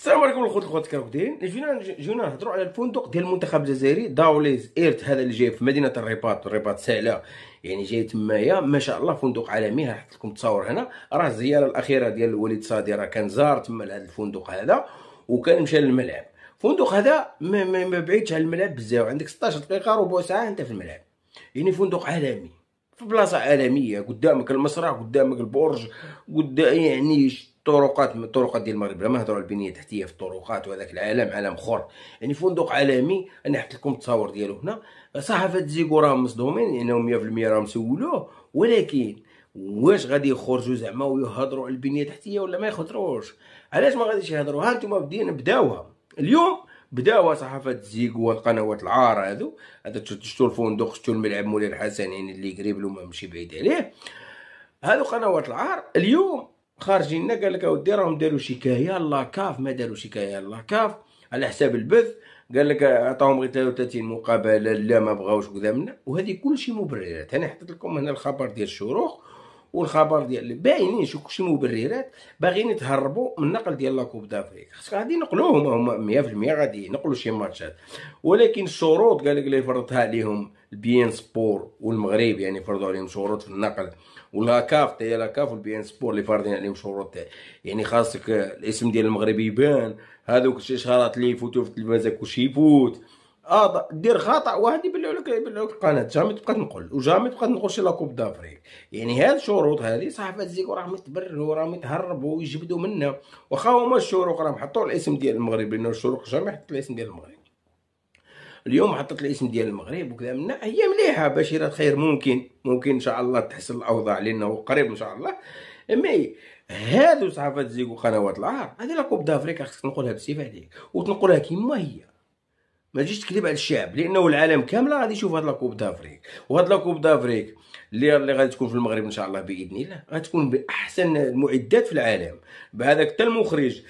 السلام عليكم الخوت كراكدين. جينا نهضروا على الفندق ديال المنتخب الجزائري داوليز ايرت، هذا اللي جاي في مدينه الرباط سهله، يعني جاي تمايا ما شاء الله. فندق عالمي، حط لكم تصاور هنا. راه الزياره الاخيره ديال الوليد صادي راه كان زار تما لهذا الفندق هذا، وكان مشى للملعب. الفندق هذا ما بعيدش على الملعب بزاف، عندك 16 دقيقه ربع ساعه انت في الملعب. يعني فندق عالمي في بلاصه عالميه، قدامك المسرح، قدامك البرج، قدام يعني الطرقات ديال المغرب. لا ما نهضروا على البنيه التحتيه في الطرقات، وهذاك العالم عالم اخر. يعني فندق عالمي. انا حط لكم التصاور ديالو هنا. صحافه زيكو راهم مصدومين لانهم 100% راهم سولوه، ولكن واش غادي يخرجوا زعما ويهضروا على البنيه التحتيه ولا ما يخضروش؟ علاش ما غاديش يهضروا؟ ها انتم بداوها اليوم، بداوها صحافه زيكو والقنوات العار هذا شفتوا الفندق، شفتوا الملعب مولاي الحسن، يعني اللي قريب له ماشي بعيد عليه. هادو قنوات العار اليوم خارجين لنا، قال لك اودي راهم داروا شكايه لاكاف. ما داروا شكايه لاكاف على حساب البث، قال لك عطاهم غير 33 مقابله، لا ما بغاوش قدامنا. وهذه كلشي مبررات. انا حطيت لكم هنا الخبر ديال الشروق والخبر ديال باينين، شو كلشي مبررات. باغيين يتهربوا من النقل ديال لاكوب دافريك. خاصك غادي ينقلوهم، هما 100% غادي ينقلوا شي ماتشات، ولكن الشروط قال لك اللي فرضها عليهم البيان سبور والمغرب، يعني فرضوا عليهم شروط في النقل. ولاكاف تاهي لاكاف والبيان سبور اللي فارضين عليهم شروط، يعني خاصك الاسم ديال المغرب يبان. هذوك الاشهارات اللي يفوتوا في التلفازه كلشي يفوت. دير خطا واحد يبلعوا لك القناه، جامي تبقى تنقل وجامي تبقى تنقل شي لاكوب دافريك. يعني هاد الشروط هذه صحافه زيكو راهم يتبرروا، راهم يتهربوا ويجبدوا منا. واخا هما الشروق راهم حطوا الاسم ديال المغرب، لانه الشروق جامي حط الاسم ديال المغرب. اليوم حطت الاسم ديال المغرب وكذا منا، هي مليحه بشيره خير. ممكن ان شاء الله تحسن الاوضاع لانه قريب ان شاء الله. مي هادو صحافه زيكو قنوات العار، هذه لاكوب دافريك خاصك تنقلها بسيف عليك وتنقلها كيما هي، ما تجيش تكذب على الشعب، لانه العالم كامله غادي يشوف هاد لاكوب دافريك. وهاد لاكوب دافريك اللي غادي تكون في المغرب ان شاء الله باذن الله، غتكون باحسن المعدات في العالم. بهذاك حتى المخرج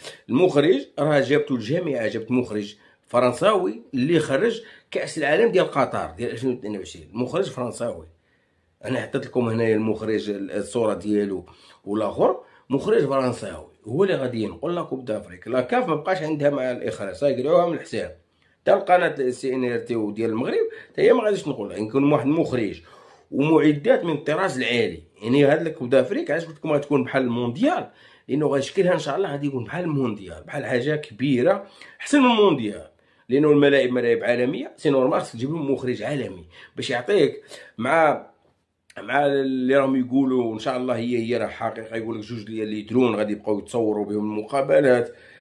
راه جابتو الجامعه، جابت مخرج فرنساوي اللي خرج كاس العالم ديال قطر ديال 2022، مخرج فرنساوي. انا حطيت لكم هنايا المخرج الصوره ديالو، والاخر مخرج فرنساوي هو اللي غادي ينقل لاكوب دافريك. لا كاف ما بقاش عندها مع الاخراج، صايقلعوها من الحساب. حتى القناه سي ان ار تي ديال المغرب حتى هي ما غاديش تنقلها، يكون واحد المخرج ومعدات من الطراز العالي. يعني هاد لاكوب دافريك علاش قلت لكم غتكون بحال المونديال، لانه غيشكلها ان شاء الله غادي يكون بحال المونديال، بحال حاجه كبيره احسن من المونديال. لانه ملاعب عالميه، سي نورمال خصك تجيب لهم مخرج عالمي باش يعطيك مع اللي راهم يقولوا ان شاء الله هي راه حقيقه. يقول لك جوج ديال لي درون غادي يبقاو يتصوروا بهم المقابلات.